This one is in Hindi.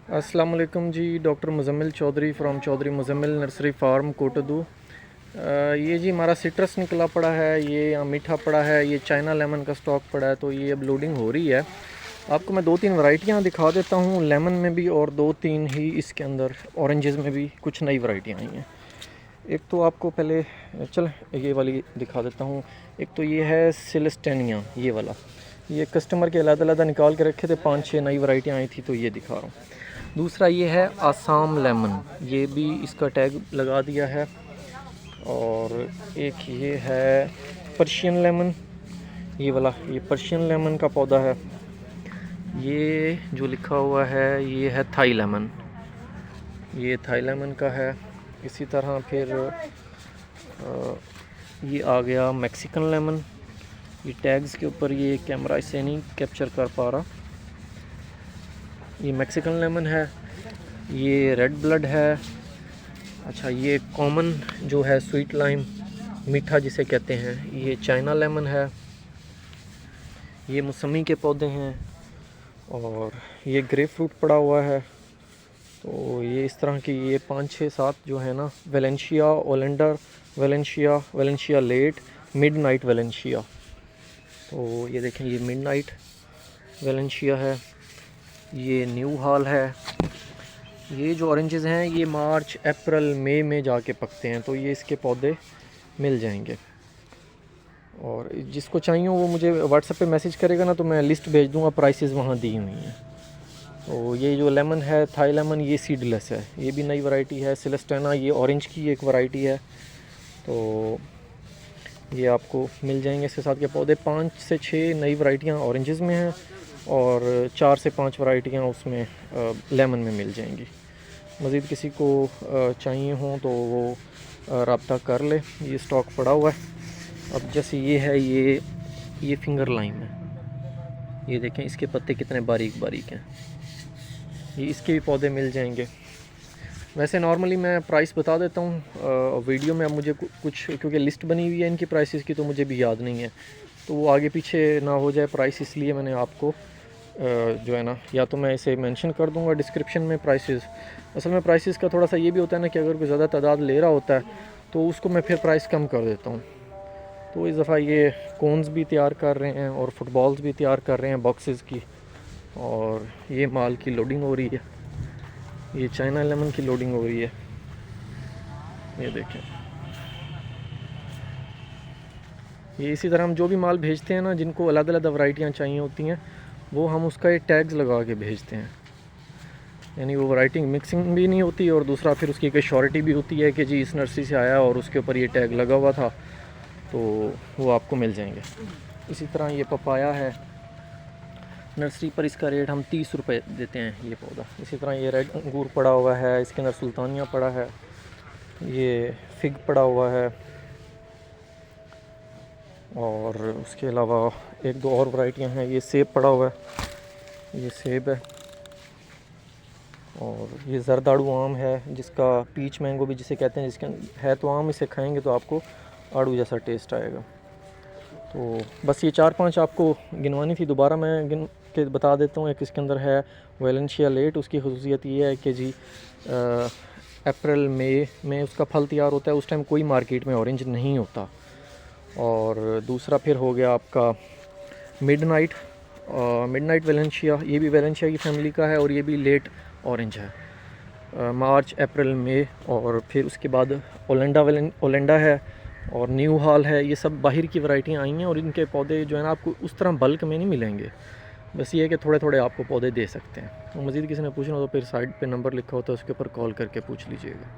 अस्सलाम वालेकुम जी। Doctor Muzammil Chaudhary from Chaudhary Muzammil nursery farm Kotaddu. ये जी हमारा सिट्रस निकला पड़ा है, ये यहाँ मीठा पड़ा है, ये चाइना लेमन का स्टॉक पड़ा है, तो ये अब लोडिंग हो रही है। आपको मैं 2-3 वैरायटियाँ दिखा देता हूँ, लेमन में भी और 2-3 ही इसके अंदर ऑरेंजेस में भी कुछ नई वैरायटियाँ आई हैं। एक तो आपको पहले चल ये वाली दिखा देता हूँ। एक तो ये है सिलेस्टेनिया, ये वाला, ये कस्टमर के अलग-अलग निकाल के रखे थे, 5-6 नई वैरायटियाँ आई थी तो ये दिखा रहा हूँ। दूसरा ये है आसाम लेमन, ये भी इसका टैग लगा दिया है। और एक ये है पर्शियन लेमन, ये वाला, ये पर्शियन लेमन का पौधा है। ये जो लिखा हुआ है ये है थाई लेमन, ये थाई लेमन का है। इसी तरह फिर ये आ गया मैक्सिकन लेमन। ये टैग्स के ऊपर ये कैमरा इसे नहीं कैप्चर कर पा रहा। ये मैक्सिकन लेमन है, ये रेड ब्लड है। अच्छा, ये कॉमन जो है स्वीट लाइम, मीठा जिसे कहते हैं, ये चाइना लेमन है। ये मौसमी के पौधे हैं और ये ग्रेप फ्रूट पड़ा हुआ है। तो ये इस तरह की ये 5-6-7 जो है ना, Valencia, Olinda, Valencia late, midnight Valencia. तो ये देखें, ये मिडनाइट वेलेंशिया है, ये न्यू हाल है। ये जो ऑरेंजेस हैं ये मार्च अप्रैल मई में जाके पकते हैं, तो ये इसके पौधे मिल जाएंगे। और जिसको चाहिए वो मुझे व्हाट्सएप पे मैसेज करेगा ना, तो मैं लिस्ट भेज दूंगा, प्राइसेस वहाँ दी हुई हैं। तो ये जो लेमन है थाई लेमन, ये सीडलेस है, ये भी नई वैरायटी है। सिलेस्टेना, ये ऑरेंज की एक वैरायटी है, तो ये आपको मिल जाएंगे इसके साथ के पौधे। 5 से 6 नई वैरायटियाँ ऑरेंजेस में हैं और 4 से 5 वैरायटियाँ उसमें लेमन में मिल जाएंगी। मज़ीद किसी को चाहिए हो तो वो रब्ता कर ले, ये स्टॉक पड़ा हुआ है। अब जैसे ये है, ये फिंगर लाइम है, ये देखें इसके पत्ते कितने बारीक बारीक हैं, ये इसके भी पौधे मिल जाएंगे। वैसे नॉर्मली मैं प्राइस बता देता हूँ वीडियो में। अब मुझे कुछ, क्योंकि लिस्ट बनी हुई है इनकी प्राइसेस की, तो मुझे भी याद नहीं है, तो वो आगे पीछे ना हो जाए प्राइस, इसलिए मैंने आपको जो है ना, या तो मैं इसे मेंशन कर दूंगा डिस्क्रिप्शन में प्राइसेस। असल में प्राइसेस का थोड़ा सा ये भी होता है ना कि अगर कोई ज़्यादा तादाद ले रहा होता है तो उसको मैं फिर प्राइस कम कर देता हूँ। तो इस दफ़ा ये कोन्स भी तैयार कर रहे हैं और फुटबॉल्स भी तैयार कर रहे हैं बॉक्सेस की, और ये माल की लोडिंग हो रही है, ये चाइना लेमन की लोडिंग हो रही है। ये देखें, ये इसी तरह हम जो भी माल भेजते हैं ना, जिनको अलग अलग वैरायटियाँ चाहिए होती हैं, वो हम उसका एक टैग्स लगा के भेजते हैं, यानी वो वैरायटी मिक्सिंग भी नहीं होती, और दूसरा फिर उसकी एक श्योरिटी भी होती है कि जी इस नर्सरी से आया और उसके ऊपर ये टैग लगा हुआ था, तो वो आपको मिल जाएंगे। इसी तरह ये पपाया है, नर्सरी पर इसका रेट हम 30 रुपये देते हैं ये पौधा। इसी तरह ये रेड अंगूर पड़ा हुआ है, इसके अंदर सुल्तानिया पड़ा है, ये फिग पड़ा हुआ है, और उसके अलावा 1-2 और वैरायटियाँ हैं। ये सेब पड़ा हुआ है, ये सेब है, और ये जरदाड़ू आम है, जिसका पीच मैंगो भी जिसे कहते हैं, जिसके है तो आम, इसे खाएंगे तो आपको आड़ू जैसा टेस्ट आएगा। तो बस ये 4-5 आपको गिनवानी थी, दोबारा मैं गिन के बता देता हूँ। एक इसके अंदर है वेलेंशिया लेट, उसकी खसूसियत ये है कि जी अप्रैल मई में उसका फल तैयार होता है, उस टाइम कोई मार्केट में ऑरेंज नहीं होता। और दूसरा फिर हो गया आपका मिडनाइट वेलेंशिया, ये भी वेलेंशिया की फैमिली का है, और ये भी लेट ऑरेंज है, मार्च अप्रैल मई। और फिर उसके बाद ओलेंडा है, और न्यू हाल है। ये सब बाहर की वैरायटियाँ आई हैं, और इनके पौधे जो है ना आपको उस तरह बल्क में नहीं मिलेंगे, बस ये है कि थोड़े थोड़े आपको पौधे दे सकते हैं। तो मज़ीद किसी ने पूछना हो तो फिर साइड पे नंबर लिखा होता है, उसके ऊपर कॉल करके पूछ लीजिएगा।